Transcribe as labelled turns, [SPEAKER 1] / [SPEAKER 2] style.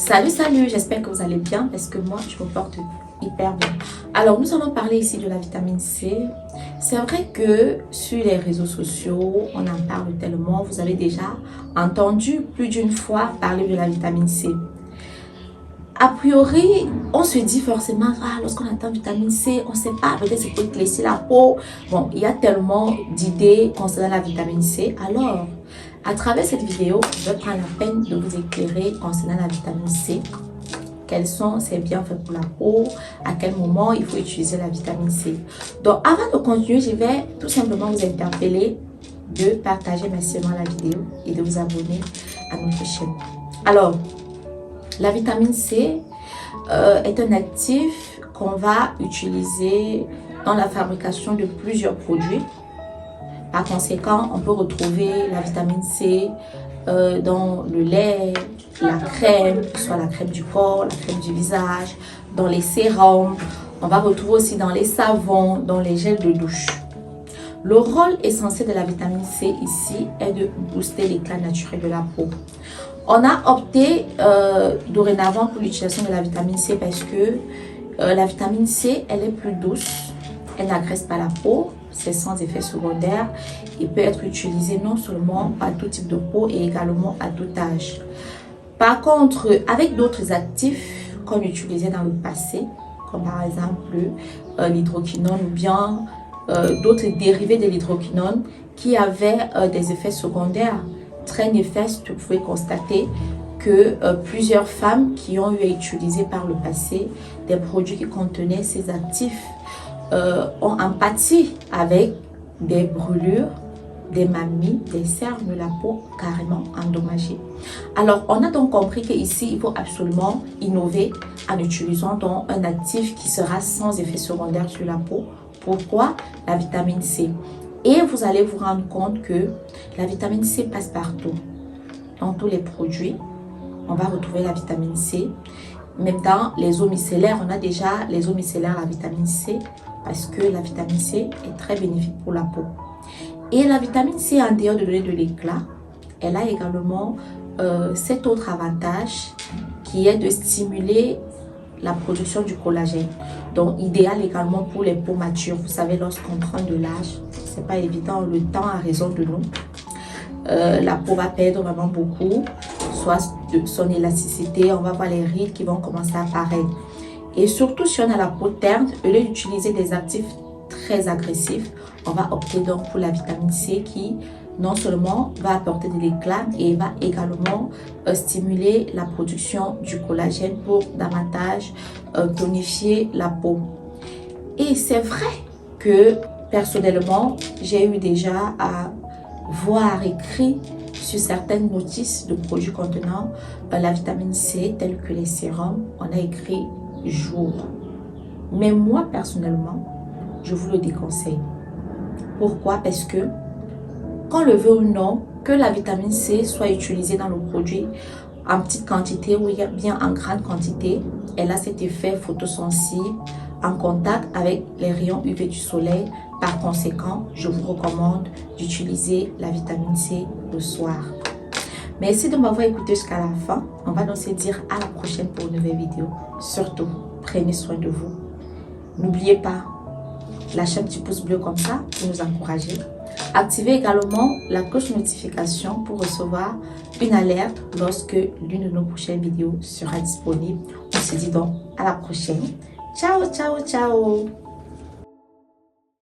[SPEAKER 1] Salut, j'espère que vous allez bien parce que moi je me porte hyper bien. Alors nous allons parler ici de la vitamine C. C'est vrai que sur les réseaux sociaux, on en parle tellement. Vous avez déjà entendu plus d'une fois parler de la vitamine C. A priori, on se dit forcément, lorsqu'on entend vitamine C, on ne sait pas, peut-être c'est pour éclaircir la peau. Bon, il y a tellement d'idées concernant la vitamine C. Alors, à travers cette vidéo, je vais prendre la peine de vous éclairer concernant la vitamine C. Quels sont ses bienfaits pour la peau, à quel moment il faut utiliser la vitamine C. Donc, avant de continuer, je vais tout simplement vous interpeller de partager massivement la vidéo et de vous abonner à notre chaîne. Alors, la vitamine C est un actif qu'on va utiliser dans la fabrication de plusieurs produits. Par conséquent, on peut retrouver la vitamine C dans le lait, la crème, soit la crème du corps, la crème du visage, dans les sérums. On va retrouver aussi dans les savons, dans les gels de douche. Le rôle essentiel de la vitamine C ici est de booster l'éclat naturel de la peau. On a opté dorénavant pour l'utilisation de la vitamine C parce que la vitamine C, elle est plus douce, elle n'agresse pas la peau, c'est sans effet secondaire et peut être utilisée non seulement à tout type de peau et également à tout âge. Par contre, avec d'autres actifs qu'on utilisait dans le passé, comme par exemple l'hydroquinone ou bien d'autres dérivés de l'hydroquinone qui avaient des effets secondaires très néfaste, vous pouvez constater que plusieurs femmes qui ont eu à utiliser par le passé des produits qui contenaient ces actifs ont empathie avec des brûlures, des mamies, des cernes de la peau carrément endommagées. Alors, on a donc compris qu'ici, il faut absolument innover en utilisant donc un actif qui sera sans effet secondaire sur la peau. Pourquoi? La vitamine C. Et vous allez vous rendre compte que la vitamine C passe partout. Dans tous les produits, on va retrouver la vitamine C. Même dans les eaux micellaires, on a déjà les eaux micellaires, la vitamine C, parce que la vitamine C est très bénéfique pour la peau. Et la vitamine C, en dehors de donner de l'éclat, elle a également cet autre avantage qui est de stimuler la production du collagène. Donc, idéal également pour les peaux matures. Vous savez, lorsqu'on prend de l'âge, c'est pas évident, le temps a raison de nous. La peau va perdre vraiment beaucoup, soit de son élasticité, on va voir les rides qui vont commencer à apparaître. Et surtout, si on a la peau terne, au lieu d'utiliser des actifs très agressifs, on va opter donc pour la vitamine C qui non seulement va apporter de l'éclat et va également stimuler la production du collagène pour davantage tonifier la peau. Et c'est vrai que personnellement, j'ai eu déjà à voir écrit sur certaines notices de produits contenant la vitamine C, tels que les sérums, on a écrit jour. Mais moi, personnellement, je vous le déconseille. Pourquoi? Parce que, qu'on le veut ou non, que la vitamine C soit utilisée dans le produit en petite quantité ou bien en grande quantité, elle a cet effet photosensible en contact avec les rayons UV du soleil. Par conséquent, je vous recommande d'utiliser la vitamine C le soir. Merci de m'avoir écouté jusqu'à la fin. On va donc se dire à la prochaine pour une nouvelle vidéo. Surtout, prenez soin de vous. N'oubliez pas, lâchez un petit pouce bleu comme ça pour nous encourager. Activez également la cloche notification pour recevoir une alerte lorsque l'une de nos prochaines vidéos sera disponible. On se dit donc à la prochaine. Ciao, ciao, ciao!